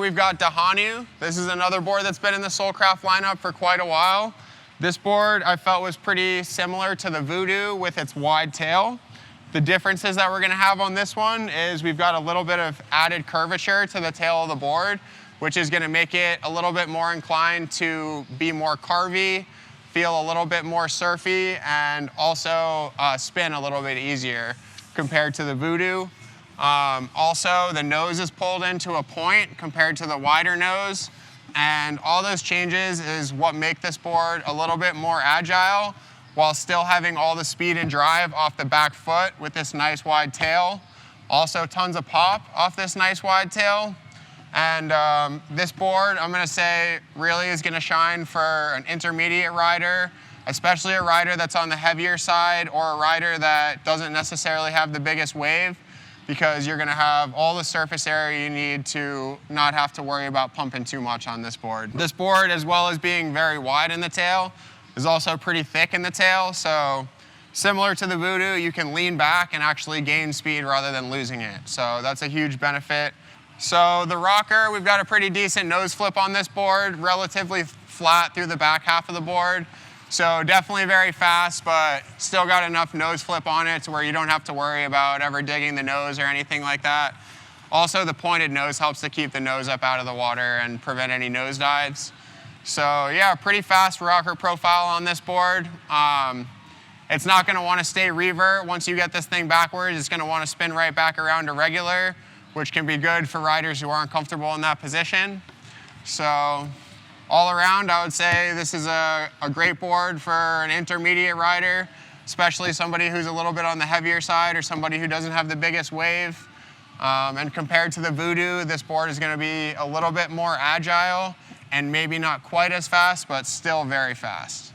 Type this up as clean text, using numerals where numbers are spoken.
we've got the Honu. This is another board that's been in the Soulcraft lineup for quite a while. This board I felt was pretty similar to the Voodoo with its wide tail. The differences that we're going to have on this one is we've got a little bit of added curvature to the tail of the board, which is going to make it a little bit more inclined to be more carvy, feel a little bit more surfy, and also spin a little bit easier compared to the Voodoo. Also, the nose is pulled into a point compared to the wider nose, and all those changes is what make this board a little bit more agile while still having all the speed and drive off the back foot with this nice wide tail. Also, tons of pop off this nice wide tail. And this board, I'm going to say, really is going to shine for an intermediate rider, especially a rider that's on the heavier side or a rider that doesn't necessarily have the biggest wave, because you're going to have all the surface area you need to not have to worry about pumping too much on this board. This board, as well as being very wide in the tail, is also pretty thick in the tail. So similar to the Voodoo, you can lean back and actually gain speed rather than losing it. So that's a huge benefit. So the rocker, we've got a pretty decent nose flip on this board, relatively flat through the back half of the board. So definitely very fast, but still got enough nose flip on it to where you don't have to worry about ever digging the nose or anything like that. Also, the pointed nose helps to keep the nose up out of the water and prevent any nose dives. So yeah, pretty fast rocker profile on this board. It's not going to want to stay revert. Once you get this thing backwards, it's going to want to spin right back around to regular, which can be good for riders who aren't comfortable in that position. So all around, I would say this is a great board for an intermediate rider, especially somebody who's a little bit on the heavier side or somebody who doesn't have the biggest wave. And compared to the Voodoo, this board is going to be a little bit more agile and maybe not quite as fast, but still very fast.